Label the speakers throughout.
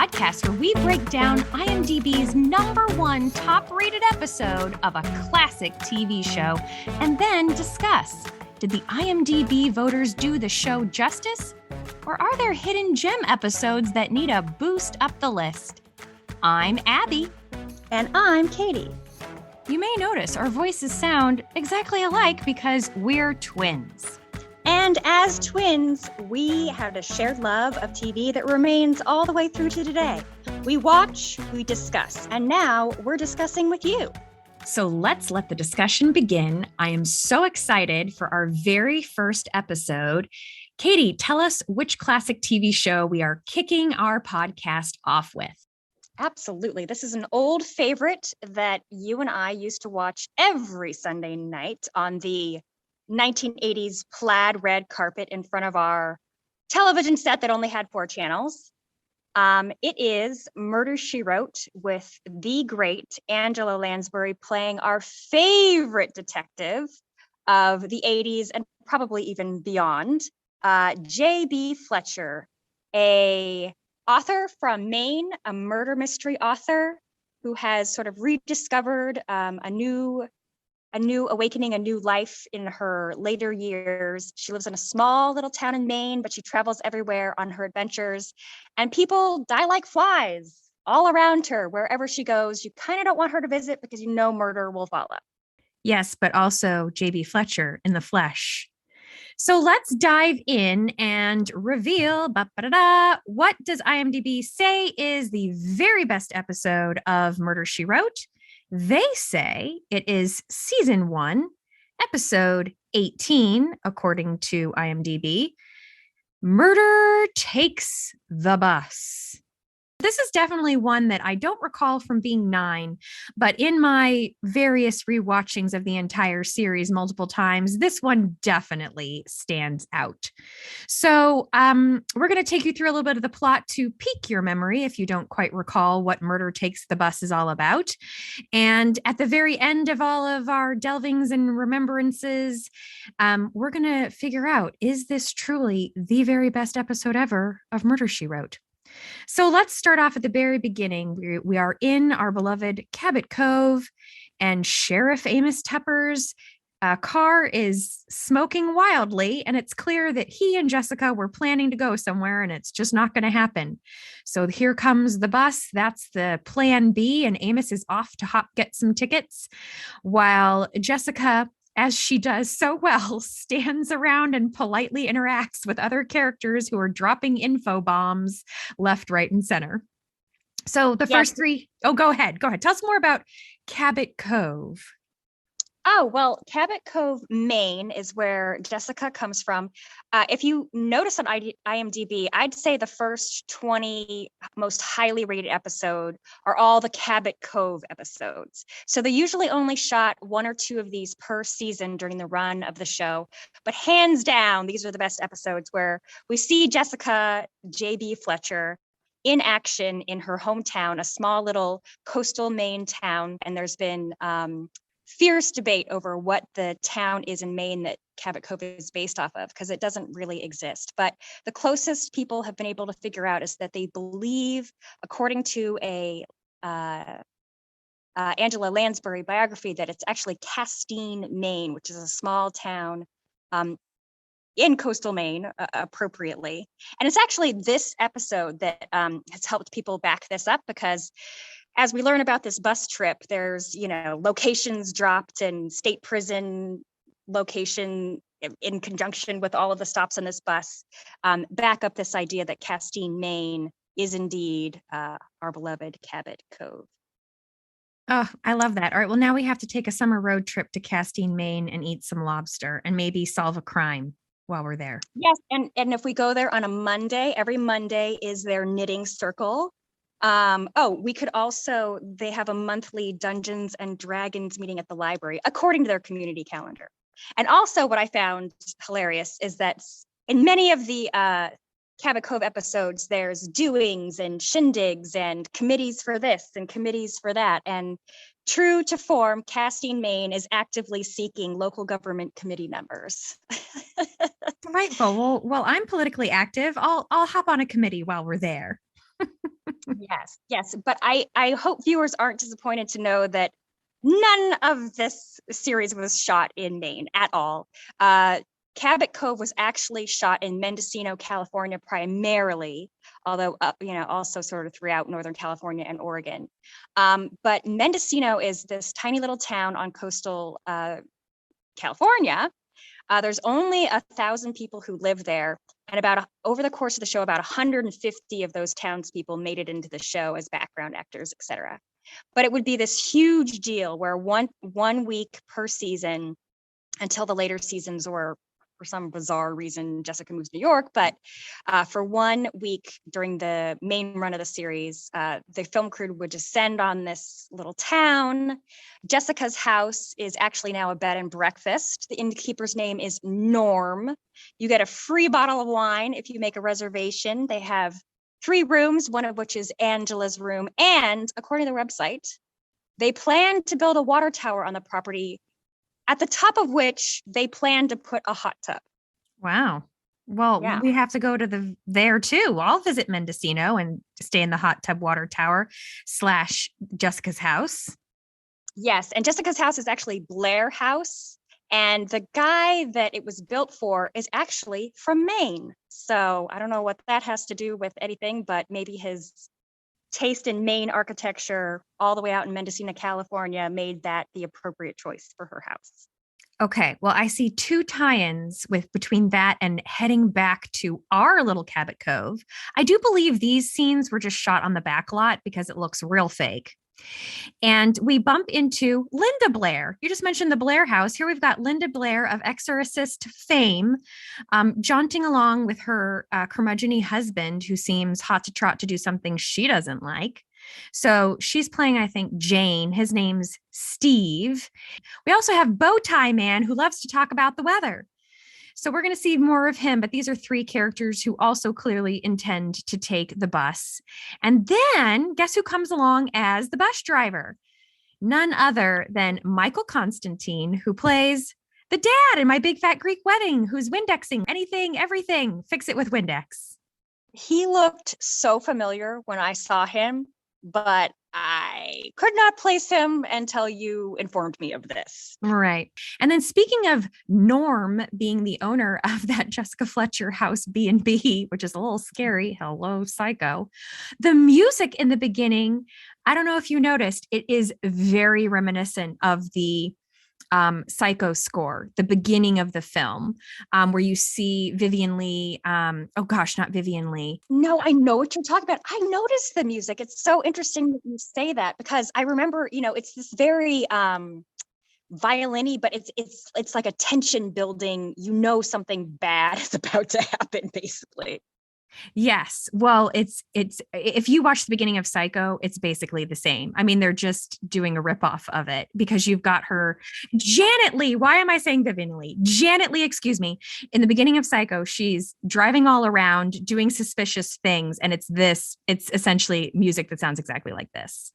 Speaker 1: podcast where we break down IMDb's #1 top-rated episode of a classic TV show and then discuss, did the IMDb voters do the show justice? Or are there hidden gem episodes that need a boost up the list? I'm Abby.
Speaker 2: And I'm Katie.
Speaker 1: You may notice our voices sound exactly alike because we're twins.
Speaker 2: And as twins, we had a shared love of TV that remains all the way through to today. We watch, we discuss, and now we're discussing with you.
Speaker 1: So let's let the discussion begin. I am so excited for our very first episode. Katie, tell us which classic TV show we are kicking our podcast off with.
Speaker 2: Absolutely. This is an old favorite that you and I used to watch every Sunday night on the 1980s plaid red carpet in front of our television set that only had 4 channels. It is Murder, She Wrote, with the great Angela Lansbury playing our favorite detective of the 80s and probably even beyond, J.B. Fletcher, a author from Maine, a murder mystery author who has sort of rediscovered a new awakening, a new life in her later years. She lives in a small little town in Maine, but she travels everywhere on her adventures. And people die like flies all around her. Wherever she goes, you kind of don't want her to visit because you know murder will follow.
Speaker 1: Yes, but also J.B. Fletcher in the flesh. So let's dive in and reveal, what does IMDb say is the very best episode of Murder, She Wrote? They say it is season 1, episode 18, according to IMDb. Murder Takes the Bus. This is definitely one that I don't recall from being 9, but in my various rewatchings of the entire series multiple times, this one definitely stands out. So we're going to take you through a little bit of the plot to pique your memory if you don't quite recall what Murder Takes the Bus is all about. And at the very end of all of our delvings and remembrances, we're going to figure out, is this truly the very best episode ever of Murder, She Wrote? So let's start off at the very beginning. We are in our beloved Cabot Cove, and Sheriff Amos Tepper's car is smoking wildly, and it's clear that he and Jessica were planning to go somewhere, and it's just not going to happen. So here comes the bus. That's the plan B, and Amos is off to get some tickets, while Jessica, as she does so well, stands around and politely interacts with other characters who are dropping info bombs left, right, and center. So the first 3, go ahead. Tell us more about Cabot Cove.
Speaker 2: Oh, well, Cabot Cove, Maine is where Jessica comes from. If you notice on IMDb, I'd say the first 20 most highly rated episodes are all the Cabot Cove episodes. So they usually only shot 1 or 2 of these per season during the run of the show. But hands down, these are the best episodes where we see Jessica J.B. Fletcher in action in her hometown, a small little coastal Maine town. And there's been fierce debate over what the town is in Maine that Cabot Cove is based off of, because it doesn't really exist. But the closest people have been able to figure out is that they believe, according to a Angela Lansbury biography, that it's actually Castine, Maine, which is a small town in coastal Maine, appropriately. And it's actually this episode that has helped people back this up, because as we learn about this bus trip, there's, locations dropped and state prison location in conjunction with all of the stops on this bus, back up this idea that Castine, Maine is indeed our beloved Cabot Cove.
Speaker 1: Oh, I love that. All right. Well, now we have to take a summer road trip to Castine, Maine and eat some lobster and maybe solve a crime while we're there.
Speaker 2: Yes. And if we go there on a Monday, every Monday is their knitting circle. We could also, they have a monthly Dungeons and Dragons meeting at the library, according to their community calendar. And also what I found hilarious is that in many of the Cabot Cove episodes, there's doings and shindigs and committees for this and committees for that. And true to form, Castine, Maine is actively seeking local government committee members.
Speaker 1: Delightful. Well, I'm politically active. I'll hop on a committee while we're there.
Speaker 2: Yes, yes. But I hope viewers aren't disappointed to know that none of this series was shot in Maine at all. Cabot Cove was actually shot in Mendocino, California, primarily, although also sort of throughout Northern California and Oregon. But Mendocino is this tiny little town on coastal California. There's only 1,000 people who live there, and over the course of the show, about 150 of those townspeople made it into the show as background actors, etc. But it would be this huge deal where one week per season until the later seasons, or for some bizarre reason, Jessica moves to New York. But for 1 week during the main run of the series, the film crew would descend on this little town. Jessica's house is actually now a bed and breakfast. The innkeeper's name is Norm. You get a free bottle of wine if you make a reservation. They have 3 rooms, one of which is Angela's room. And according to the website, they plan to build a water tower on the property, at the top of which they plan to put a hot tub.
Speaker 1: Wow. Well,
Speaker 2: Yeah.
Speaker 1: we have to go to there too. I'll visit Mendocino and stay in the hot tub water tower / Jessica's house.
Speaker 2: Yes, and Jessica's house is actually Blair House, and the guy that it was built for is actually from Maine. So I don't know what that has to do with anything, but maybe his taste in Maine architecture all the way out in Mendocino, California, made that the appropriate choice for her house.
Speaker 1: Okay, well, I see 2 tie-ins between that and heading back to our little Cabot Cove. I do believe these scenes were just shot on the back lot because it looks real fake. And we bump into Linda Blair. You just mentioned the Blair house. Here we've got Linda Blair of Exorcist fame, jaunting along with her curmudgeon husband, who seems hot to trot to do something she doesn't like. So she's playing, I think, Jane. His name's Steve. We also have Bowtie Man, who loves to talk about the weather. So we're going to see more of him, but these are 3 characters who also clearly intend to take the bus. And then guess who comes along as the bus driver? None other than Michael Constantine, who plays the dad in My Big Fat Greek Wedding, who's Windexing anything, everything, fix it with Windex.
Speaker 2: He looked so familiar when I saw him, but I could not place him until you informed me of this.
Speaker 1: Right. And then speaking of Norm being the owner of that Jessica Fletcher house B&B, which is a little scary. Hello, psycho. The music in the beginning, I don't know if you noticed, it is very reminiscent of the Psycho score, the beginning of the film, where you see Vivien Leigh. Not Vivien Leigh.
Speaker 2: No, I know what you're talking about. I noticed the music. It's so interesting that you say that, because I remember, it's this very violin-y, but it's like a tension building. Something bad is about to happen, basically.
Speaker 1: Yes. Well, it's if you watch the beginning of Psycho, it's basically the same. I mean, they're just doing a ripoff of it, because you've got her Janet Leigh. Why am I saying Vivien Leigh? Janet Leigh, excuse me. In the beginning of Psycho, she's driving all around doing suspicious things, and it's essentially music that sounds exactly like this.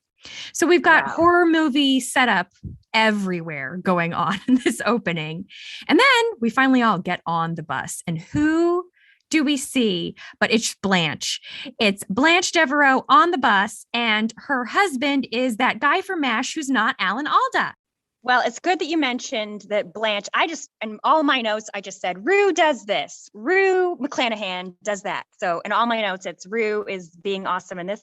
Speaker 1: So we've got horror movie setup everywhere going on in this opening. And then we finally all get on the bus, and who do we see? But it's Blanche. It's Blanche Devereaux on the bus, and her husband is that guy from MASH who's not Alan Alda.
Speaker 2: Well, it's good that you mentioned that Blanche. In all my notes, I just said, Rue does this. Rue McClanahan does that. So in all my notes, it's Rue is being awesome in this,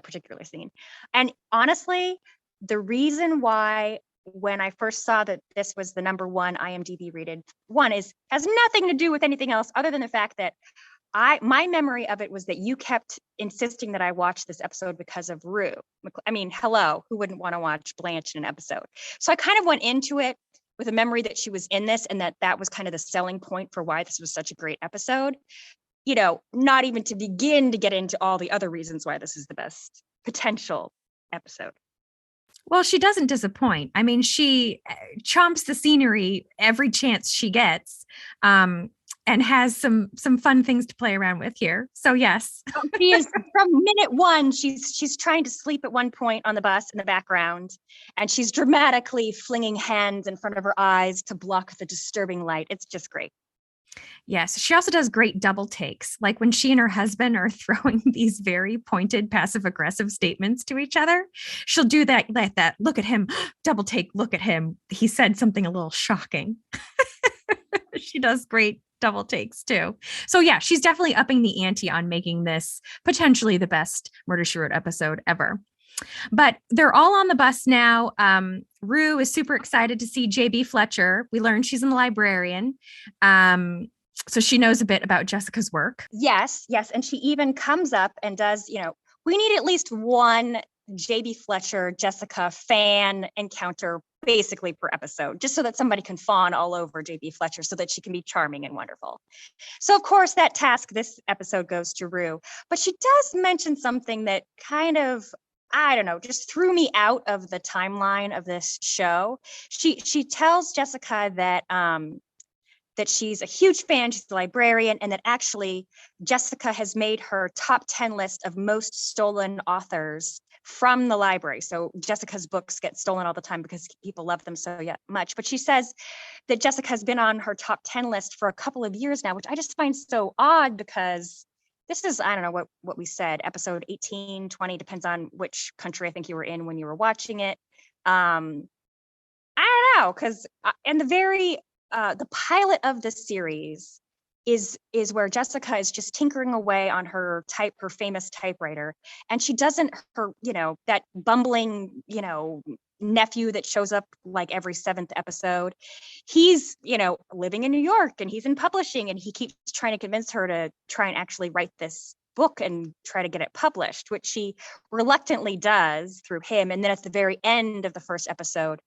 Speaker 2: particular scene. And honestly, the reason why, when I first saw that this was the number 1 IMDb rated one, has nothing to do with anything else other than the fact that my memory of it was that you kept insisting that I watch this episode because of Rue. I mean, hello, who wouldn't want to watch Blanche in an episode? So I kind of went into it with a memory that she was in this, and that was kind of the selling point for why this was such a great episode. Not even to begin to get into all the other reasons why this is the best potential episode.
Speaker 1: Well, she doesn't disappoint. I mean, she chomps the scenery every chance she gets, and has some fun things to play around with here. So yes,
Speaker 2: she is from minute 1. She's trying to sleep at one point on the bus in the background, and she's dramatically flinging hands in front of her eyes to block the disturbing light. It's just great.
Speaker 1: Yes, she also does great double takes. Like when she and her husband are throwing these very pointed passive aggressive statements to each other, she'll do that look at him, double take, look at him. He said something a little shocking. She does great double takes too. So yeah, she's definitely upping the ante on making this potentially the best Murder She Wrote episode ever. But they're all on the bus now. Rue is super excited to see JB Fletcher. We learned she's an librarian. So she knows a bit about Jessica's work.
Speaker 2: Yes, yes. And she even comes up and does, we need at least one JB Fletcher, Jessica fan encounter basically per episode, just so that somebody can fawn all over JB Fletcher so that she can be charming and wonderful. So of course that task this episode goes to Rue, but she does mention something that kind of, I don't know, just threw me out of the timeline of this show. She tells Jessica that she's a huge fan, she's a librarian, and that actually Jessica has made her top 10 list of most stolen authors from the library. So Jessica's books get stolen all the time because people love them so much. But she says that Jessica has been on her top 10 list for a couple of years now, which I just find so odd because this is, I don't know what we said, episode 18, 20, depends on which country I think you were in when you were watching it. I don't know, because in the pilot of the series is where Jessica is just tinkering away on her famous typewriter, and she doesn't, that bumbling, nephew that shows up like every 7th episode. He's, living in New York and he's in publishing, and he keeps trying to convince her to try and actually write this book and try to get it published, which she reluctantly does through him. And then at the very end of the first episode,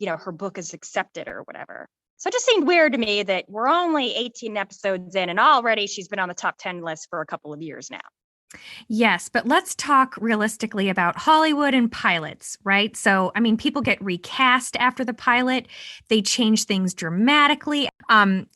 Speaker 2: her book is accepted or whatever. So it just seemed weird to me that we're only 18 episodes in and already she's been on the top 10 list for a couple of years now.
Speaker 1: Yes, but let's talk realistically about Hollywood and pilots, right? So, I mean, people get recast after the pilot. They change things dramatically.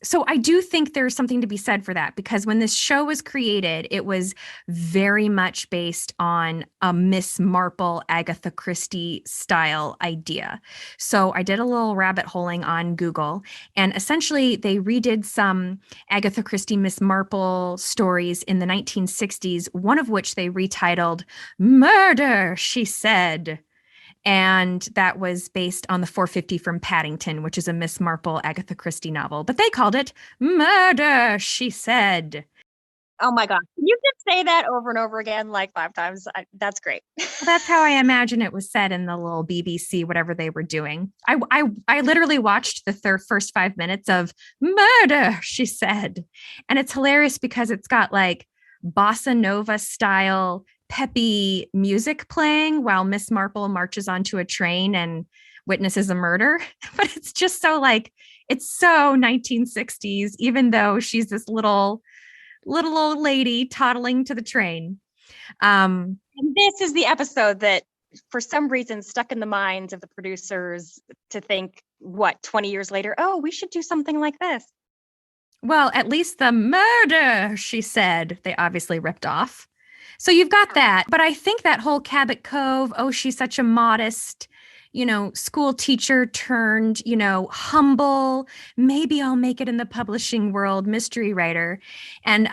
Speaker 1: So I do think there's something to be said for that, because when this show was created, it was very much based on a Miss Marple, Agatha Christie style idea. So I did a little rabbit holing on Google, and essentially they redid some Agatha Christie, Miss Marple stories in the 1960s, one of which they retitled Murder, She Said. And that was based on the 450 from Paddington, which is a Miss Marple Agatha Christie novel. But they called it Murder, She Said.
Speaker 2: Oh my God. You can say that over and over again, like 5 times. That's great.
Speaker 1: That's how I imagine it was said in the little BBC, whatever they were doing. I literally watched the first 5 minutes of Murder, She Said. And it's hilarious because it's got like bossa nova style peppy music playing while Miss Marple marches onto a train and witnesses a murder. But it's just so it's so 1960s, even though she's this little old lady toddling to the train.
Speaker 2: And this is the episode that for some reason stuck in the minds of the producers to think, 20 years later, oh, we should do something like this.
Speaker 1: Well, at least the Murder, She Said, they obviously ripped off. So you've got that. But I think that whole Cabot Cove, oh, she's such a modest, school teacher turned, humble, maybe I'll make it in the publishing world mystery writer. And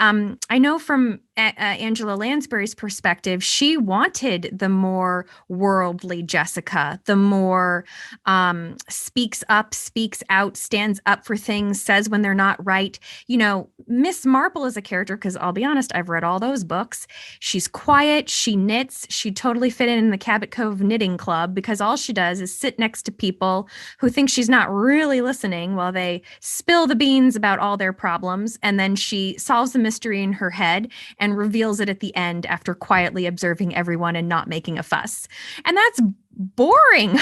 Speaker 1: I know from Angela Lansbury's perspective, she wanted the more worldly Jessica, the more speaks up, speaks out, stands up for things, says when they're not right. Miss Marple is a character, because I'll be honest, I've read all those books. She's quiet, she knits, she totally fit in the Cabot Cove knitting club, because all she does is sit next to people who think she's not really listening while they spill the beans about all their problems. And then she solves the mystery in her head and reveals it at the end after quietly observing everyone and not making a fuss. And that's boring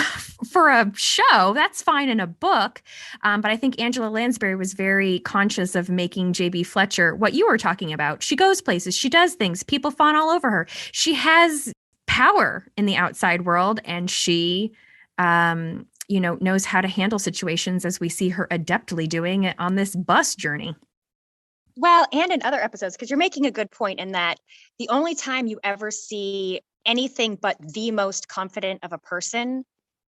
Speaker 1: for a show. That's fine in a book. But I think Angela Lansbury was very conscious of making JB Fletcher what you were talking about. She goes places, she does things, people fawn all over her. She has power in the outside world, and she knows how to handle situations, as we see her adeptly doing it on this bus journey.
Speaker 2: Well, and in other episodes, because you're making a good point in that the only time you ever see anything but the most confident of a person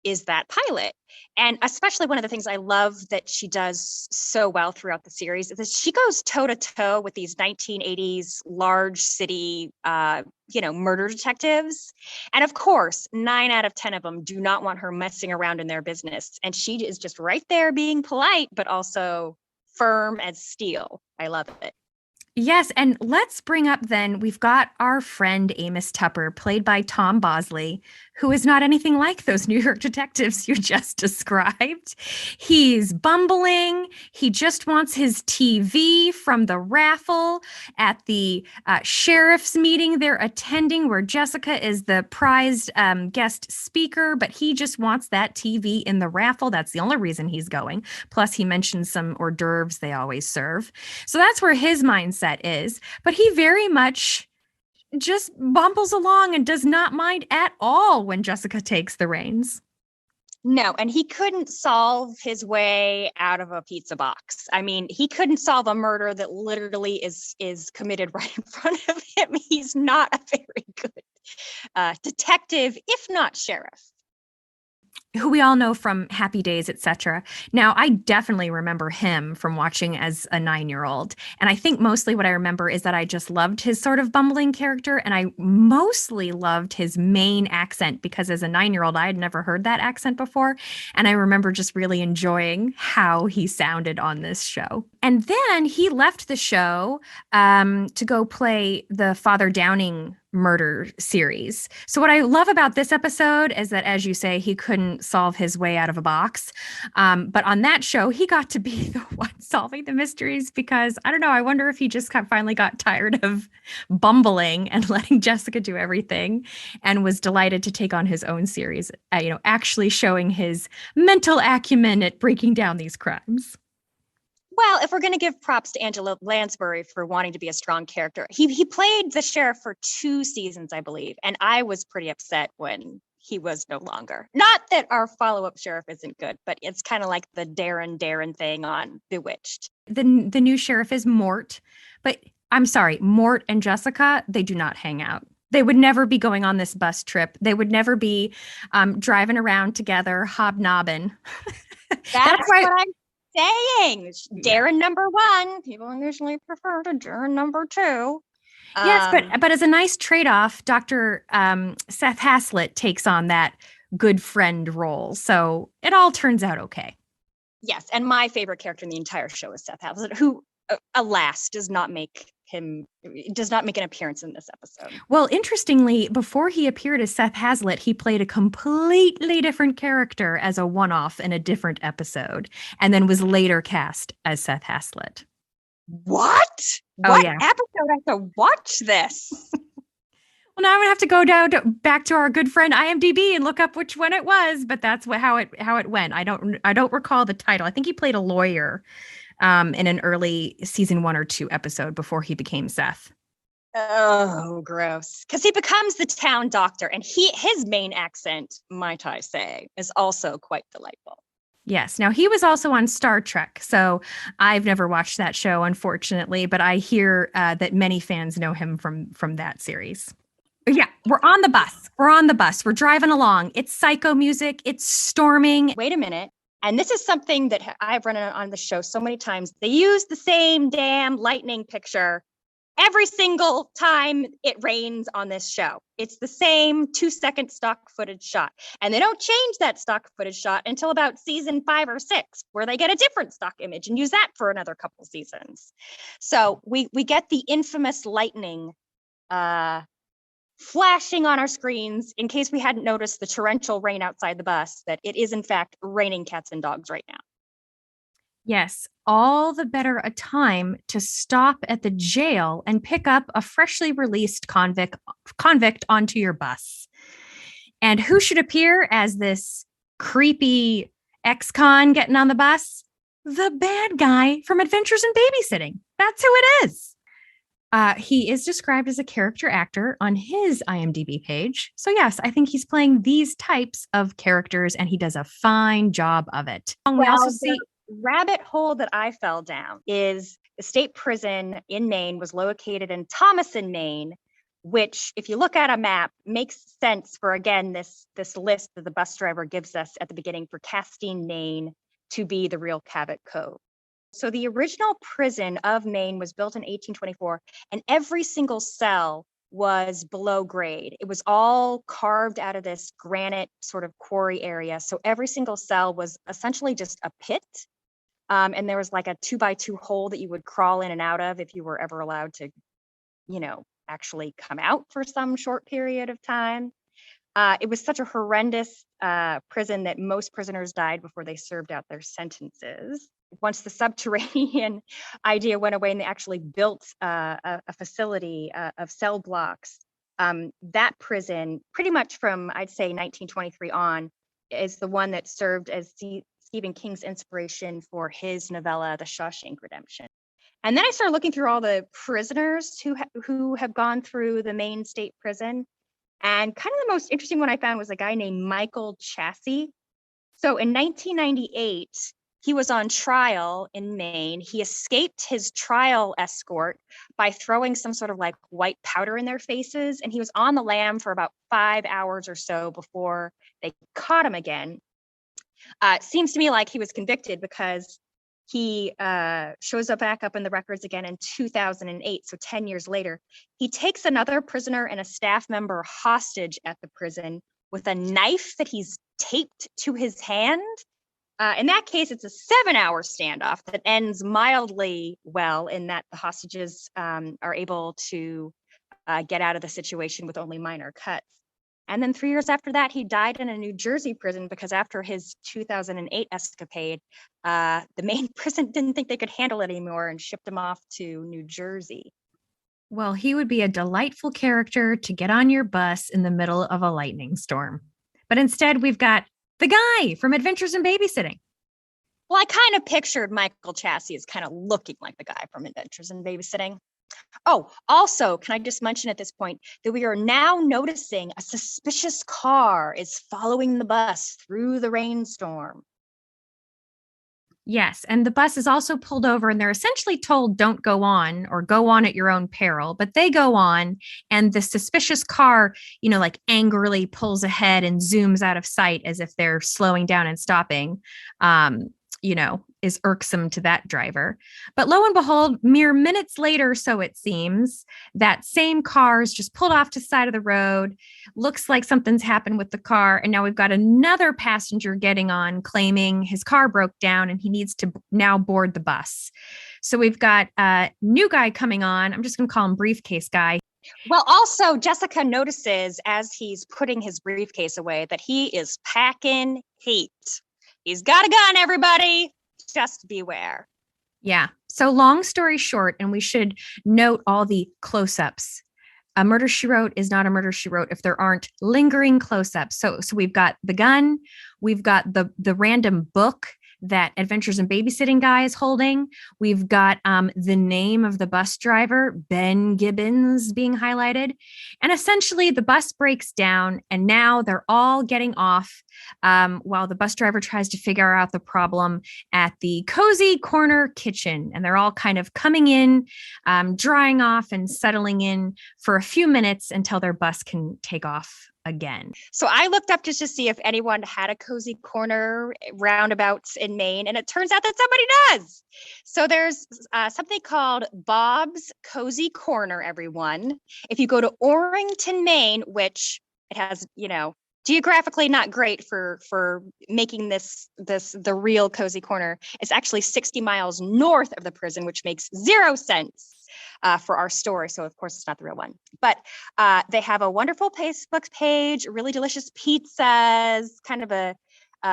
Speaker 2: is that pilot. And especially one of the things I love that she does so well throughout the series is that she goes toe to toe with these 1980s large city, murder detectives. And of course, 9 out of 10 of them do not want her messing around in their business. And she is just right there being polite, but also firm as steel. I love it.
Speaker 1: Yes, and let's bring up then, we've got our friend Amos Tupper, played by Tom Bosley, who is not anything like those New York detectives you just described. He's bumbling. He just wants his TV from the raffle at the sheriff's meeting they're attending, where Jessica is the prized guest speaker, but he just wants that TV in the raffle. That's the only reason he's going. Plus, he mentions some hors d'oeuvres they always serve. So that's where his mindset is, but he very much just bumbles along and does not mind at all when Jessica takes the reins.
Speaker 2: No, and he couldn't solve his way out of a pizza box. I mean, he couldn't solve a murder that literally is committed right in front of him. He's not a very good detective, if not sheriff.
Speaker 1: Who we all know from Happy Days, etc. Now, I definitely remember him from watching as a 9-year-old. And I think mostly what I remember is that I just loved his sort of bumbling character. And I mostly loved his Maine accent because as a 9-year-old, I had never heard that accent before. And I remember just really enjoying how he sounded on this show. And then he left the show to go play the Father Downing murder series. So what I love about this episode is that, as you say, he couldn't solve his way out of a box. But on that show, he got to be the one solving the mysteries because, I don't know, I wonder if he just finally got tired of bumbling and letting Jessica do everything and was delighted to take on his own series, actually showing his mental acumen at breaking down these crimes.
Speaker 2: Well, if we're going to give props to Angela Lansbury for wanting to be a strong character, he played the sheriff for 2 seasons, I believe, and I was pretty upset when he was no longer. Not that our follow-up sheriff isn't good, but it's kind of like the Darren thing on Bewitched.
Speaker 1: The new sheriff is Mort, but I'm sorry, Mort and Jessica, they do not hang out. They would never be going on this bus trip. They would never be driving around together, hobnobbing.
Speaker 2: That's why. What I'm saying. Darren number 1. People usually prefer to Darren number 2.
Speaker 1: Yes, but as a nice trade-off, Dr. Seth Haslett takes on that good friend role. So it all turns out okay.
Speaker 2: Yes, and my favorite character in the entire show is Seth Haslett, who, alas, does not make an appearance in this episode.
Speaker 1: Well, interestingly, before he appeared as Seth Haslett, he played a completely different character as a one-off in a different episode, and then was later cast as Seth Haslett.
Speaker 2: What?
Speaker 1: Oh,
Speaker 2: what
Speaker 1: yeah.
Speaker 2: episode? I have to watch this.
Speaker 1: Well, now I'm gonna have to go back to our good friend IMDb and look up which one it was, but that's how it went. I don't recall the title. I think he played a lawyer in an early season 1 or 2 episode before he became Seth.
Speaker 2: Oh, gross. Because he becomes the town doctor, and his Maine accent, might I say, is also quite delightful.
Speaker 1: Yes. Now, he was also on Star Trek, so I've never watched that show, unfortunately, but I hear that many fans know him from that series. Yeah, we're on the bus. We're driving along. It's psycho music. It's storming.
Speaker 2: Wait a minute. And this is something that I've run on the show so many times. They use the same damn lightning picture every single time it rains on this show. It's the same 2-second stock footage shot. And they don't change that stock footage shot until about season 5 or 6, where they get a different stock image and use that for another couple seasons. So we get the infamous lightning flashing on our screens in case we hadn't noticed the torrential rain outside the bus, that it is in fact raining cats and dogs right now.
Speaker 1: Yes, all the better a time to stop at the jail and pick up a freshly released convict onto your bus. And who should appear as this creepy ex-con getting on the bus? The bad guy from Adventures in Babysitting. That's who it is. He is described as a character actor on his IMDb page. So yes, I think he's playing these types of characters and he does a fine job of it.
Speaker 2: We also see rabbit hole that I fell down is the state prison in Maine was located in Thomason, Maine, which, if you look at a map, makes sense for, again, this list that the bus driver gives us at the beginning for Castine, Maine, to be the real Cabot Cove. So the original prison of Maine was built in 1824, and every single cell was below grade. It was all carved out of this granite sort of quarry area. So every single cell was essentially just a pit. And there was like a 2x2 hole that you would crawl in and out of if you were ever allowed to, actually come out for some short period of time. It was such a horrendous prison that most prisoners died before they served out their sentences. Once the subterranean idea went away and they actually built a facility of cell blocks, that prison, pretty much from, I'd say, 1923 on, is the one that served as Stephen King's inspiration for his novella, The Shawshank Redemption. And then I started looking through all the prisoners who have gone through the Maine State Prison. And kind of the most interesting one I found was a guy named Michael Chassie. So in 1998, he was on trial in Maine. He escaped his trial escort by throwing some sort of like white powder in their faces. And he was on the lam for about 5 hours or so before they caught him again. It seems to me like he was convicted because he shows up back up in the records again in 2008, so 10 years later. He takes another prisoner and a staff member hostage at the prison with a knife that he's taped to his hand. In that case, it's a 7-hour standoff that ends mildly well in that the hostages are able to get out of the situation with only minor cuts. And then 3 years after that, he died in a New Jersey prison because after his 2008 escapade, the Maine prison didn't think they could handle it anymore and shipped him off to New Jersey.
Speaker 1: Well, he would be a delightful character to get on your bus in the middle of a lightning storm. But instead, we've got the guy from Adventures in Babysitting.
Speaker 2: Well, I kind of pictured Michael Chassie as kind of looking like the guy from Adventures in Babysitting. Oh, also, can I just mention at this point that we are now noticing a suspicious car is following the bus through the rainstorm.
Speaker 1: Yes, and the bus is also pulled over and they're essentially told don't go on or go on at your own peril, but they go on and the suspicious car, like angrily pulls ahead and zooms out of sight as if they're slowing down and stopping. Is irksome to that driver. But lo and behold, mere minutes later, so it seems, that same car is just pulled off to the side of the road. Looks like something's happened with the car. And now we've got another passenger getting on, claiming his car broke down and he needs to now board the bus. So we've got a new guy coming on. I'm just going to call him Briefcase Guy.
Speaker 2: Well, also, Jessica notices as he's putting his briefcase away that he is packing heat. He's got a gun, everybody. Just beware.
Speaker 1: Yeah. So long story short, and we should note all the close-ups. A Murder, She Wrote is not a Murder, She Wrote if there aren't lingering close-ups. So we've got the gun, we've got the random book that Adventures in Babysitting guy is holding. We've got the name of the bus driver, Ben Gibbons, being highlighted. And essentially the bus breaks down and now they're all getting off while the bus driver tries to figure out the problem at the Cozy Corner Kitchen. And they're all kind of coming in, drying off and settling in for a few minutes until their bus can take off again.
Speaker 2: So I looked up just to see if anyone had a Cozy Corner roundabouts in Maine, and it turns out that somebody does. So there's something called Bob's Cozy Corner, everyone. If you go to Orrington, Maine, which it has, geographically not great for making this the real Cozy Corner. It's actually 60 miles north of the prison, which makes 0 sense for our story. So of course it's not the real one, but they have a wonderful Facebook page, really delicious pizzas, kind of a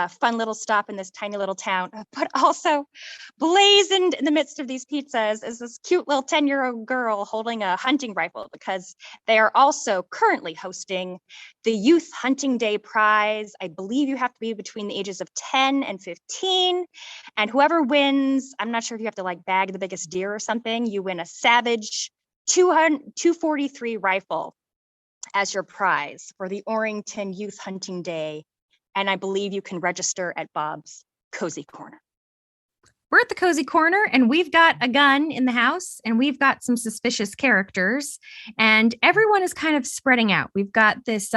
Speaker 2: fun little stop in this tiny little town, but also blazoned in the midst of these pizzas is this cute little 10-year-old girl holding a hunting rifle because they are also currently hosting the Youth Hunting Day prize. I believe you have to be between the ages of 10 and 15, and whoever wins, I'm not sure if you have to like bag the biggest deer or something, you win a Savage 243 rifle as your prize for the Orrington Youth Hunting Day. And I believe you can register at Bob's Cozy Corner.
Speaker 1: We're at the cozy corner and we've got a gun in the house and we've got some suspicious characters and everyone is kind of spreading out. We've got this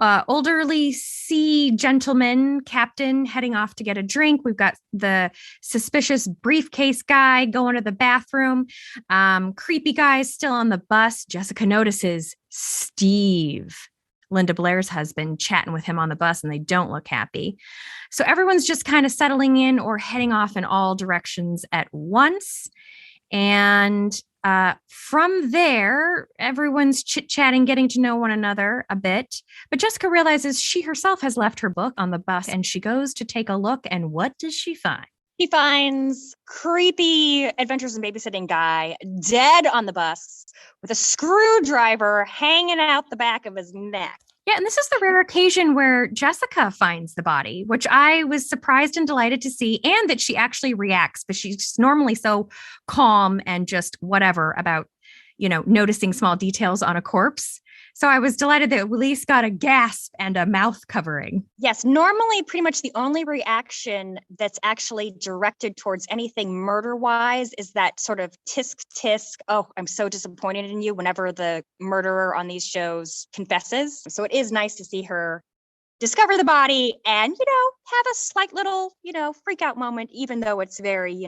Speaker 1: elderly sea gentleman captain heading off to get a drink. We've got the suspicious briefcase guy going to the bathroom. Creepy guy is still on the bus. Jessica notices Steve, Linda Blair's husband, chatting with him on the bus, and they don't look happy. So everyone's just kind of settling in or heading off in all directions at once. And from there, everyone's chit-chatting, getting to know one another a bit. But Jessica realizes she herself has left her book on the bus, and she goes to take a look. And what does she find?
Speaker 2: He finds creepy Adventures in Babysitting guy dead on the bus with a screwdriver hanging out the back of his neck.
Speaker 1: Yeah, and this is the rare occasion where Jessica finds the body, which I was surprised and delighted to see, and that she actually reacts, but she's normally so calm and just whatever about, noticing small details on a corpse. So I was delighted that at least got a gasp and a mouth covering.
Speaker 2: Yes, normally pretty much the only reaction that's actually directed towards anything murder-wise is that sort of tisk tisk, oh, I'm so disappointed in you, whenever the murderer on these shows confesses. So it is nice to see her discover the body and, have a slight little, freak out moment, even though it's very,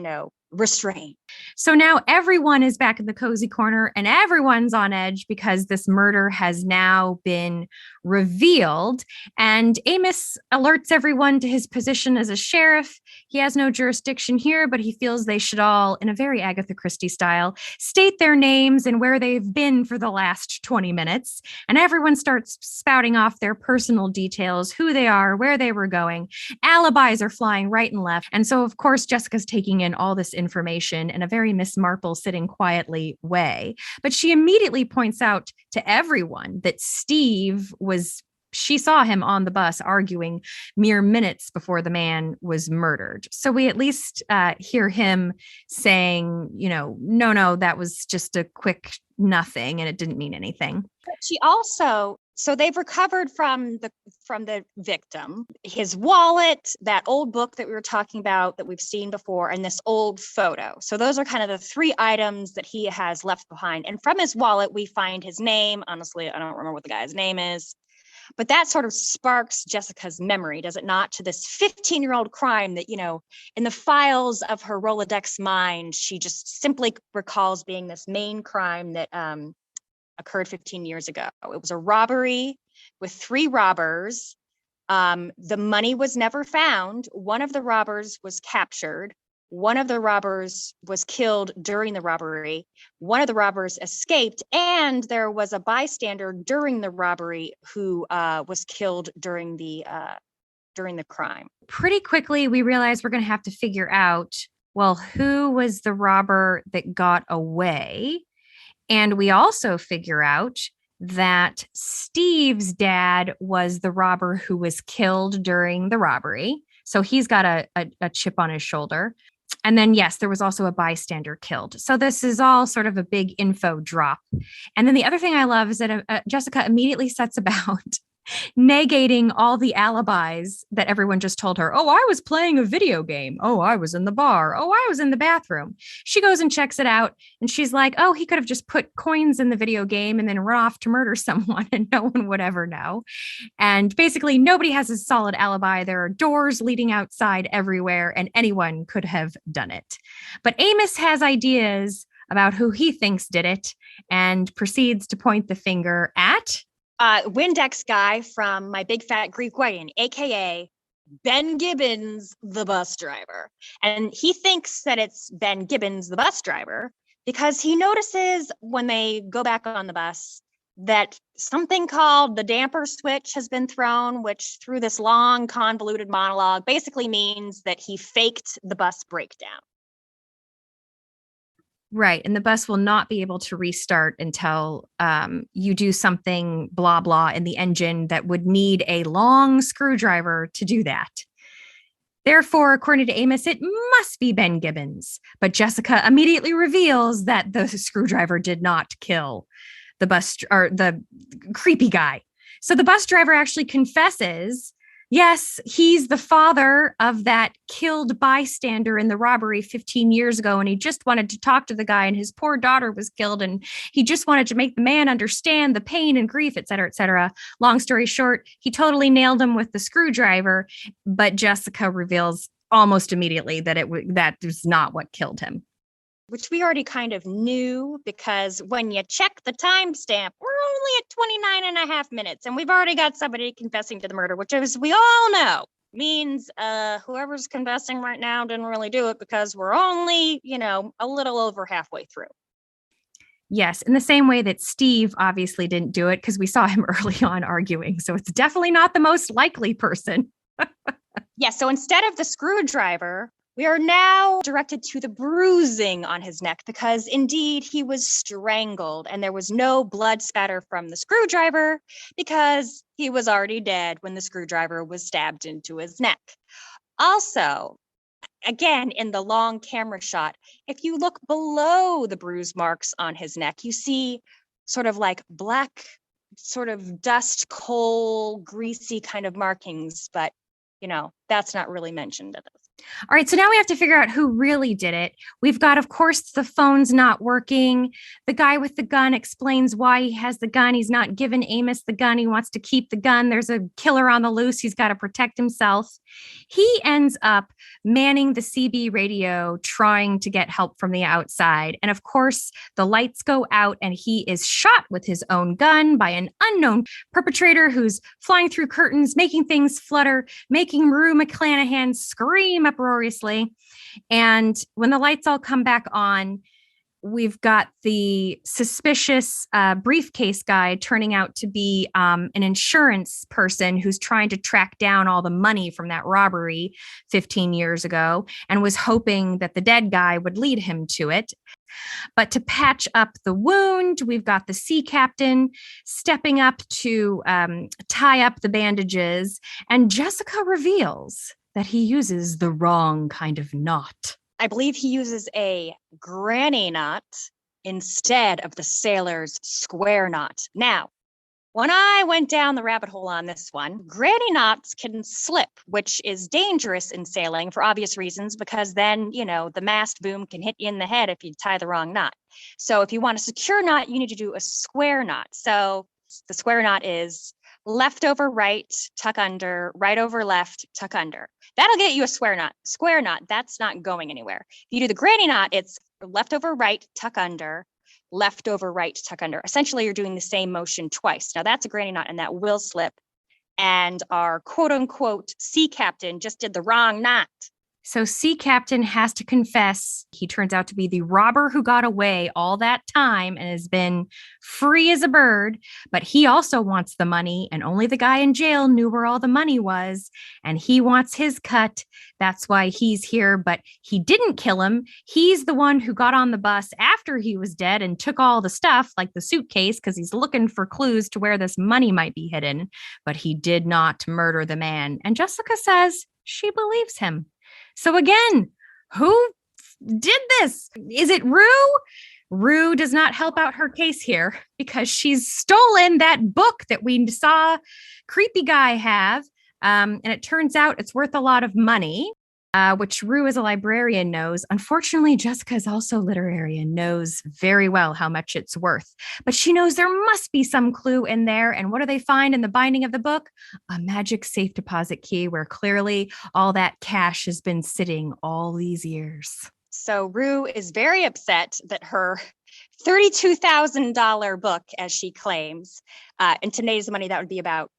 Speaker 2: restrained.
Speaker 1: So now everyone is back in the cozy corner and everyone's on edge because this murder has now been revealed. And Amos alerts everyone to his position as a sheriff. He has no jurisdiction here, but he feels they should all, in a very Agatha Christie style, state their names and where they've been for the last 20 minutes. And everyone starts spouting off their personal details, who they are, where they were going. Alibis are flying right and left. And so, of course, Jessica's taking in all this information in a very Miss Marple sitting quietly way. But she immediately points out to everyone that she saw him on the bus arguing mere minutes before the man was murdered. So we at least hear him saying, no, that was just a quick nothing and it didn't mean anything.
Speaker 2: But she also, so they've recovered from the victim, his wallet, that old book that we were talking about that we've seen before, and this old photo. So those are kind of the three items that he has left behind. And from his wallet, we find his name. Honestly, I don't remember what the guy's name is. But that sort of sparks Jessica's memory, does it not, to this 15-year-old crime that, in the files of her Rolodex mind, she just simply recalls being this main crime that occurred 15 years ago. It was a robbery with 3 robbers. The money was never found. One of the robbers was captured. One of the robbers was killed during the robbery. One of the robbers escaped, and there was a bystander during the robbery who was killed during the crime.
Speaker 1: Pretty quickly, we realized we're going to have to figure out, well, who was the robber that got away? And we also figure out that Steve's dad was the robber who was killed during the robbery. So he's got a chip on his shoulder. And then, yes, there was also a bystander killed. So this is all sort of a big info drop. And then the other thing I love is that Jessica immediately sets about negating all the alibis that everyone just told her. Oh, I was playing a video game. Oh, I was in the bar. Oh, I was in the bathroom. She goes and checks it out. And she's like, oh, he could have just put coins in the video game and then run off to murder someone and no one would ever know. And basically, nobody has a solid alibi. There are doors leading outside everywhere and anyone could have done it. But Amos has ideas about who he thinks did it and proceeds to point the finger at
Speaker 2: Windex guy from My Big Fat Greek Wedding, aka Ben Gibbons, the bus driver. And he thinks that it's Ben Gibbons, the bus driver, because he notices when they go back on the bus that something called the damper switch has been thrown, which through this long convoluted monologue basically means that he faked the bus breakdown.
Speaker 1: Right. And the bus will not be able to restart until you do something blah, blah in the engine that would need a long screwdriver to do that. Therefore, according to Amos, it must be Ben Gibbons. But Jessica immediately reveals that the screwdriver did not kill the bus or the creepy guy. So the bus driver actually confesses Yes, he's the father of that killed bystander in the robbery 15 years ago. And he just wanted to talk to the guy, and his poor daughter was killed. And he just wanted to make the man understand the pain and grief, et cetera, et cetera. Long story short, he totally nailed him with the screwdriver. But Jessica reveals almost immediately that that was not what killed him.
Speaker 2: Which we already kind of knew because when you check the timestamp, we're only at 29 and a half minutes, and we've already got somebody confessing to the murder, which, as we all know, means whoever's confessing right now didn't really do it, because we're only, a little over halfway through.
Speaker 1: Yes, in the same way that Steve obviously didn't do it because we saw him early on arguing. So it's definitely not the most likely person.
Speaker 2: Yeah, so instead of the screwdriver, we are now directed to the bruising on his neck, because indeed he was strangled and there was no blood spatter from the screwdriver because he was already dead when the screwdriver was stabbed into his neck. Also, again, in the long camera shot, if you look below the bruise marks on his neck, you see sort of like black, sort of dust, coal, greasy kind of markings, but that's not really mentioned in this.
Speaker 1: All right, so now we have to figure out who really did it. We've got, of course, the phone's not working. The guy with the gun explains why he has the gun. He's not giving Amos the gun. He wants to keep the gun. There's a killer on the loose. He's got to protect himself. He ends up manning the CB radio, trying to get help from the outside. And of course, the lights go out and he is shot with his own gun by an unknown perpetrator who's flying through curtains, making things flutter, making Rue McClanahan scream uproariously. And when the lights all come back on, we've got the suspicious briefcase guy turning out to be an insurance person who's trying to track down all the money from that robbery 15 years ago and was hoping that the dead guy would lead him to it. But to patch up the wound, we've got the sea captain stepping up to tie up the bandages, and Jessica reveals that he uses the wrong kind of knot.
Speaker 2: I believe he uses a granny knot instead of the sailor's square knot. Now, when I went down the rabbit hole on this one, granny knots can slip, which is dangerous in sailing for obvious reasons, because then, the mast boom can hit you in the head if you tie the wrong knot. So if you want a secure knot, you need to do a square knot. So the square knot is left over right, tuck under, right over left, tuck under. That'll get you a square knot. Square knot, that's not going anywhere. If you do the granny knot, it's left over right, tuck under, left over right, tuck under. Essentially, you're doing the same motion twice. Now that's a granny knot and that will slip. And our quote unquote sea captain just did the wrong knot.
Speaker 1: So Sea Captain has to confess he turns out to be the robber who got away all that time and has been free as a bird, but he also wants the money, and only the guy in jail knew where all the money was, and he wants his cut. That's why he's here, but he didn't kill him. He's the one who got on the bus after he was dead and took all the stuff, like the suitcase, because he's looking for clues to where this money might be hidden, but he did not murder the man. And Jessica says she believes him. So again, who did this? Is it Rue? Rue does not help out her case here because she's stolen that book that we saw creepy guy have. And it turns out it's worth a lot of money, which Rue as a librarian knows. Unfortunately, Jessica is also literary and knows very well how much it's worth. But she knows there must be some clue in there. And what do they find in the binding of the book? A magic safe deposit key where clearly all that cash has been sitting all these years.
Speaker 2: So Rue is very upset that her $32,000 book, as she claims, in today's money, that would be about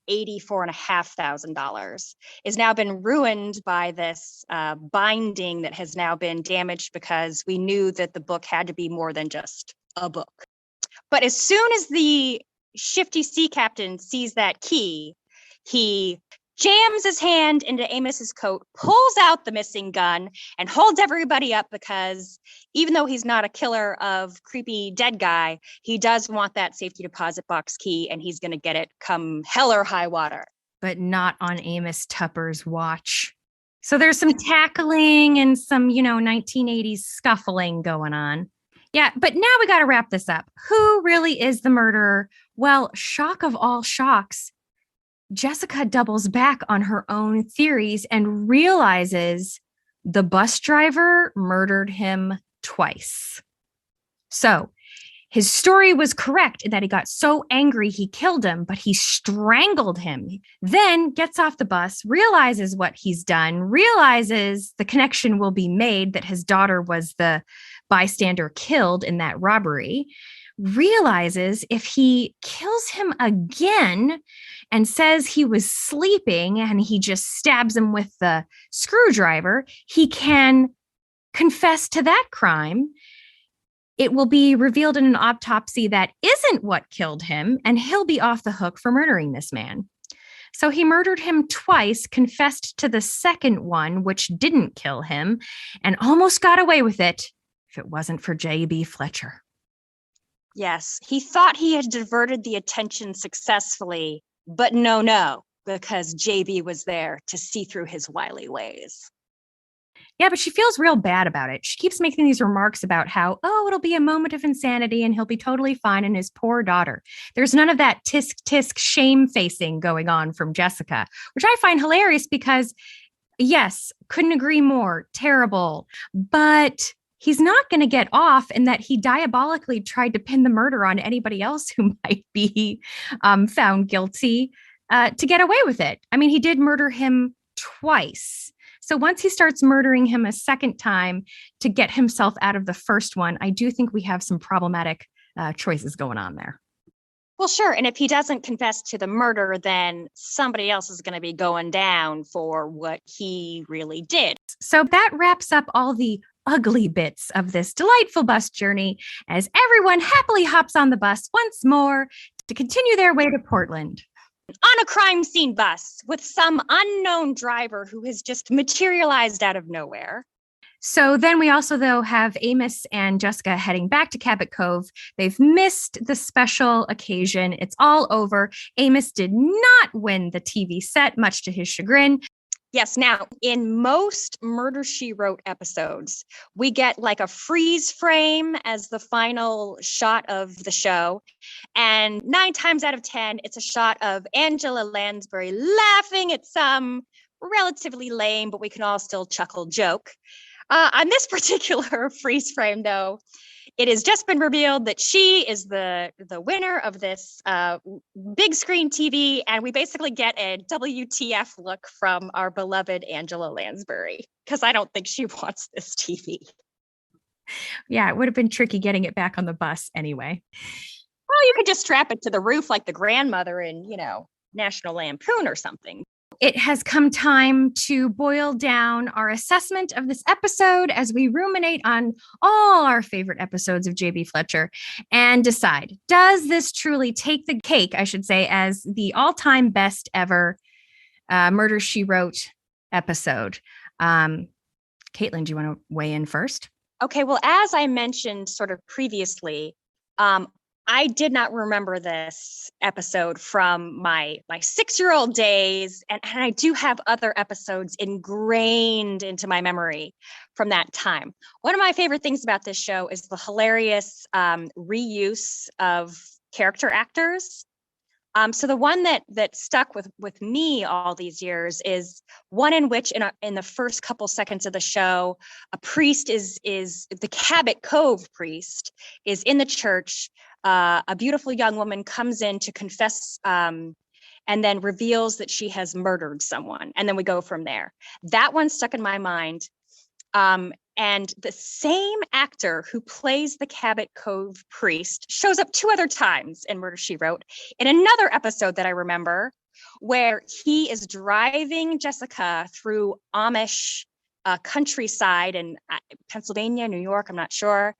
Speaker 2: $84,500, has now been ruined by this binding that has now been damaged, because we knew that the book had to be more than just a book. But as soon as the shifty sea captain sees that key, he jams his hand into Amos's coat, pulls out the missing gun, and holds everybody up, because even though he's not a killer of creepy dead guy, he does want that safety deposit box key, and he's going to get it come hell or high water.
Speaker 1: But not on Amos Tupper's watch. So there's some tackling and some, 1980s scuffling going on. Yeah, but now we got to wrap this up. Who really is the murderer? Well, shock of all shocks. Jessica doubles back on her own theories and realizes the bus driver murdered him twice. So his story was correct in that he got so angry he killed him, but he strangled him. Then gets off the bus, realizes what he's done, realizes the connection will be made that his daughter was the bystander killed in that robbery, realizes if he kills him again and says he was sleeping and he just stabs him with the screwdriver, he can confess to that crime. It will be revealed in an autopsy that isn't what killed him, and he'll be off the hook for murdering this man. So he murdered him twice, confessed to the second one, which didn't kill him, and almost got away with it if it wasn't for J.B. Fletcher.
Speaker 2: Yes, he thought he had diverted the attention successfully, but no, because JB was there to see through his wily ways.
Speaker 1: Yeah, but she feels real bad about it. She keeps making these remarks about how, oh, it'll be a moment of insanity and he'll be totally fine, and his poor daughter. There's none of that tisk tisk shame facing going on from Jessica, which I find hilarious because, yes, couldn't agree more. Terrible. But he's not going to get off in that he diabolically tried to pin the murder on anybody else who might be found guilty to get away with it. I mean, he did murder him twice. So once he starts murdering him a second time to get himself out of the first one, I do think we have some problematic choices going on there.
Speaker 2: Well, sure. And if he doesn't confess to the murder, then somebody else is going to be going down for what he really did.
Speaker 1: So that wraps up all the ugly bits of this delightful bus journey as everyone happily hops on the bus once more to continue their way to Portland.
Speaker 2: On a crime scene bus with some unknown driver who has just materialized out of nowhere.
Speaker 1: So then we also, though, have Amos and Jessica heading back to Cabot Cove. They've missed the special occasion. It's all over. Amos did not win the TV set, much to his chagrin.
Speaker 2: Yes. Now, in most Murder, She Wrote episodes, we get like a freeze frame as the final shot of the show. And 9 times out of 10, it's a shot of Angela Lansbury laughing at some relatively lame, but we can all still chuckle joke. On this particular freeze frame, though, it has just been revealed that she is the winner of this big screen TV, and we basically get a WTF look from our beloved Angela Lansbury, because I don't think she wants this TV.
Speaker 1: Yeah, it would have been tricky getting it back on the bus anyway.
Speaker 2: Well, you could just strap it to the roof like the grandmother in, National Lampoon or something.
Speaker 1: It has come time to boil down our assessment of this episode as we ruminate on all our favorite episodes of J.B. Fletcher and decide, does this truly take the cake, I should say, as the all-time best ever Murder, She Wrote episode? Caitlin, do you want to weigh in first?
Speaker 2: Okay, well, as I mentioned sort of previously, I did not remember this episode from my 6-year-old days, and I do have other episodes ingrained into my memory from that time. One of my favorite things about this show is the hilarious reuse of character actors. So the one that stuck with me all these years is one in which in the first couple seconds of the show, a priest is the Cabot Cove priest is in the church. A beautiful young woman comes in to confess and then reveals that she has murdered someone. And then we go from there. That one stuck in my mind. And the same actor who plays the Cabot Cove priest shows up 2 other times in Murder, She Wrote in another episode that I remember, where he is driving Jessica through Amish countryside in Pennsylvania, New York, I'm not sure.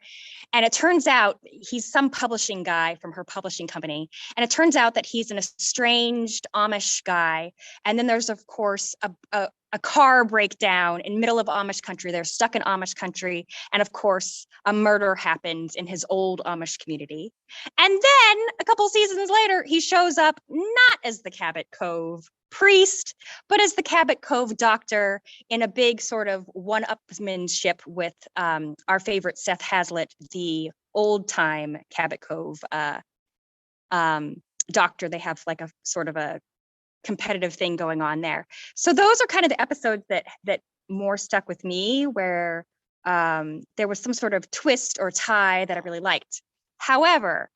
Speaker 2: And it turns out he's some publishing guy from her publishing company. And it turns out that he's an estranged Amish guy. And then there's, of course, a car breakdown in middle of Amish country. They're stuck in Amish country. And of course, a murder happens in his old Amish community. And then a couple seasons later, he shows up not as the Cabot Cove priest, but as the Cabot Cove doctor in a big sort of one-upsmanship with our favorite Seth Hazlitt, the old-time Cabot Cove doctor. They have like a sort of a competitive thing going on there. So those are kind of the episodes that more stuck with me, where there was some sort of twist or tie that I really liked. However,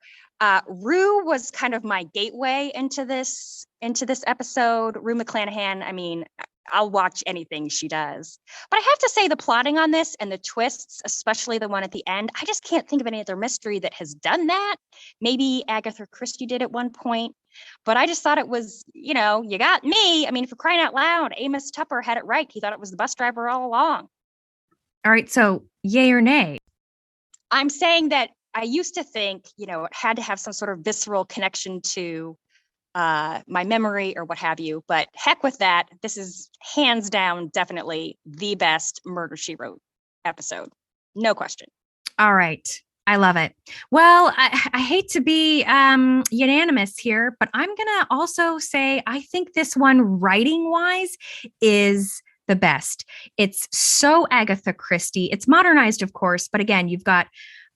Speaker 2: Rue was kind of my gateway into this episode. Rue McClanahan, I mean, I'll watch anything she does. But I have to say, the plotting on this and the twists, especially the one at the end, I just can't think of any other mystery that has done that. Maybe Agatha Christie did at one point. But I just thought it was, you got me. I mean, for crying out loud, Amos Tupper had it right. He thought it was the bus driver all along.
Speaker 1: All right. So yay or nay?
Speaker 2: I'm saying that I used to think, it had to have some sort of visceral connection to my memory or what have you. But heck with that. This is hands down, definitely the best Murder, She Wrote episode. No question.
Speaker 1: All right. I love it. Well, I hate to be unanimous here, but I'm going to also say I think this one, writing wise, is the best. It's so Agatha Christie. It's modernized, of course, but again, you've got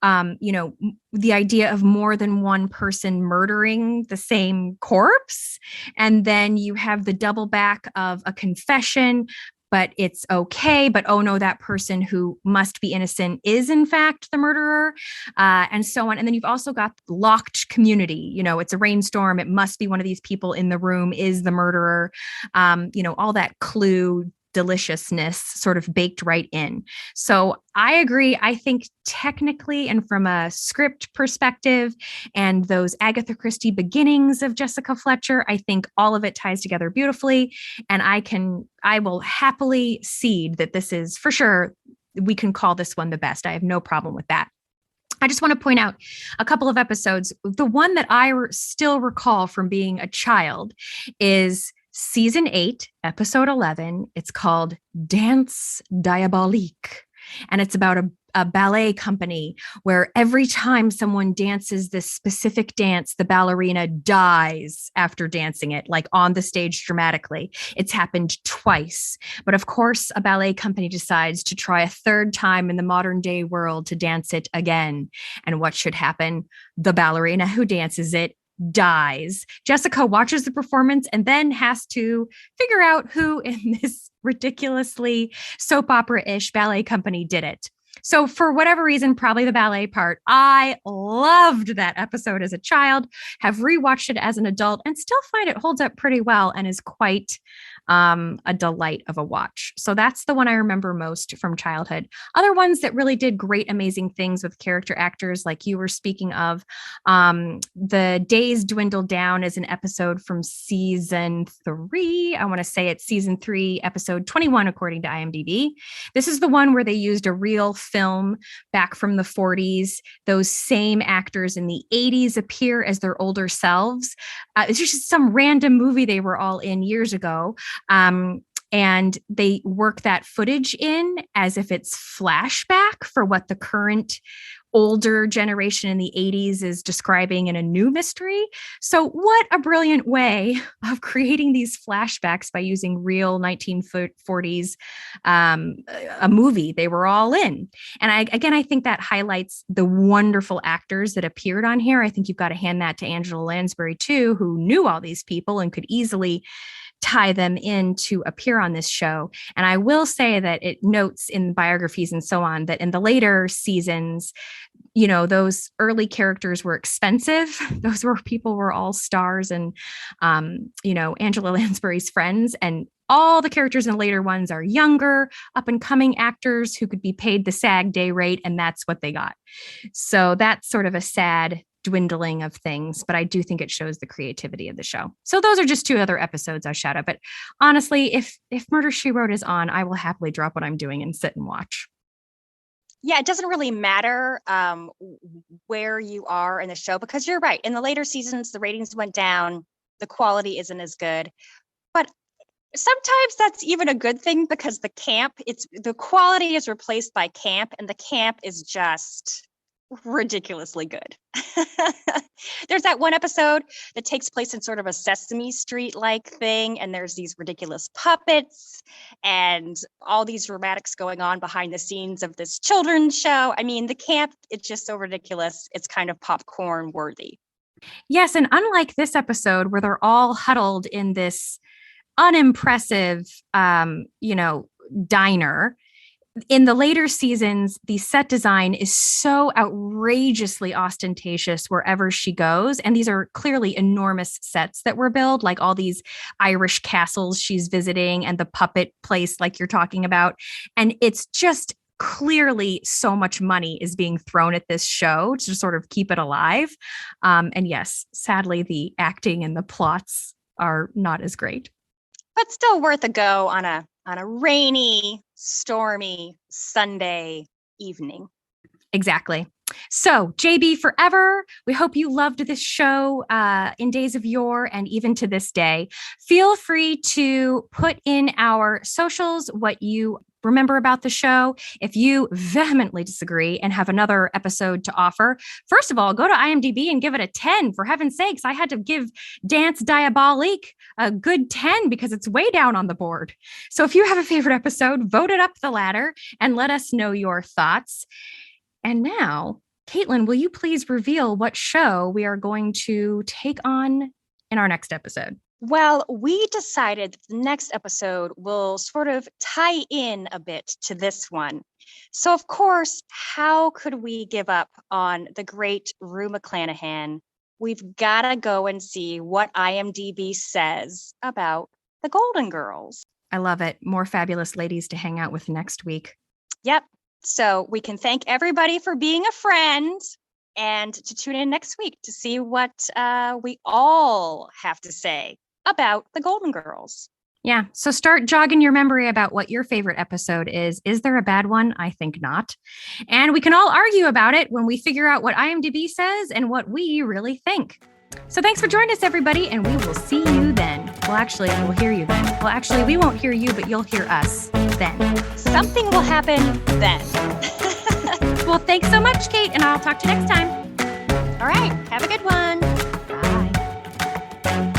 Speaker 1: the idea of more than one person murdering the same corpse. And then you have the double back of a confession, but it's okay. But oh no, that person who must be innocent is in fact the murderer, and so on. And then you've also got locked community. It's a rainstorm. It must be one of these people in the room is the murderer. All that clue deliciousness sort of baked right in. So I agree. I think technically and from a script perspective and those Agatha Christie beginnings of Jessica Fletcher, I think all of it ties together beautifully. And I will happily cede that this is for sure, we can call this one the best. I have no problem with that. I just want to point out a couple of episodes. The one that I still recall from being a child is Season 8, Episode 11. It's called Dance Diabolique. And it's about a ballet company where every time someone dances this specific dance, the ballerina dies after dancing it, like on the stage dramatically. It's happened twice. But of course, a ballet company decides to try a third time in the modern day world to dance it again. And what should happen? The ballerina who dances it dies. Jessica watches the performance and then has to figure out who in this ridiculously soap opera-ish ballet company did it. So for whatever reason, probably the ballet part, I loved that episode as a child, have rewatched it as an adult, and still find it holds up pretty well and is quite a delight of a watch. So that's the one I remember most from childhood. Other ones that really did great, amazing things with character actors, like you were speaking of, The Days Dwindle Down is an episode from season 3. I want to say it's season 3, episode 21, according to IMDb. This is the one where they used a real film back from the 40s. Those same actors in the 80s appear as their older selves. It's just some random movie they were all in years ago. And they work that footage in as if it's flashback for what the current older generation in the 80s is describing in a new mystery. So what a brilliant way of creating these flashbacks by using real 1940s a movie they were all in. And I think that highlights the wonderful actors that appeared on here. I think you've got to hand that to Angela Lansbury too, who knew all these people and could easily tie them in to appear on this show. And I will say that it notes in biographies and so on that in the later seasons, those early characters were expensive. Those were people were all stars and, Angela Lansbury's friends. And all the characters in the later ones are younger, up and coming actors who could be paid the SAG day rate. And that's what they got. So that's sort of a sad dwindling of things, but I do think it shows the creativity of the show. So those are just 2 other episodes I shout out. But honestly, if Murder, She Wrote is on, I will happily drop what I'm doing and sit and watch.
Speaker 2: Yeah, it doesn't really matter where you are in the show, because you're right. In the later seasons, the ratings went down. The quality isn't as good. But sometimes that's even a good thing, because the quality is replaced by camp, and the camp is just ridiculously good. There's that one episode that takes place in sort of a Sesame Street like thing, and there's these ridiculous puppets and all these dramatics going on behind the scenes of this children's show. I mean, the camp, it's just so ridiculous. It's kind of popcorn worthy.
Speaker 1: Yes, and unlike this episode where they're all huddled in this unimpressive, diner, in the later seasons, the set design is so outrageously ostentatious wherever she goes. And these are clearly enormous sets that were built, like all these Irish castles she's visiting and the puppet place, like you're talking about. And it's just clearly so much money is being thrown at this show to sort of keep it alive. And yes, sadly, the acting and the plots are not as great.
Speaker 2: But still worth a go on a rainy, stormy Sunday evening.
Speaker 1: Exactly. So, JB Forever, we hope you loved this show in days of yore and even to this day. Feel free to put in our socials what you remember about the show. If you vehemently disagree and have another episode to offer, first of all, go to IMDb and give it a 10. For heaven's sakes, I had to give Dance Diabolique a good 10 because it's way down on the board. So if you have a favorite episode, vote it up the ladder and let us know your thoughts. And now, Caitlin, will you please reveal what show we are going to take on in our next episode?
Speaker 2: Well, we decided that the next episode will sort of tie in a bit to this one. So, of course, how could we give up on the great Rue McClanahan? We've got to go and see what IMDb says about the Golden Girls.
Speaker 1: I love it. More fabulous ladies to hang out with next week.
Speaker 2: Yep. So we can thank everybody for being a friend and to tune in next week to see what we all have to say about the Golden Girls.
Speaker 1: Yeah. So start jogging your memory about what your favorite episode is. Is there a bad one? I think not. And we can all argue about it when we figure out what IMDb says and what we really think. So thanks for joining us, everybody, and we will see you then. Well, actually, we'll hear you then. Well, actually, we won't hear you, but you'll hear us then.
Speaker 2: Something will happen then.
Speaker 1: Well, thanks so much, Kate, and I'll talk to you next time.
Speaker 2: All right. Have a good one.
Speaker 1: Bye.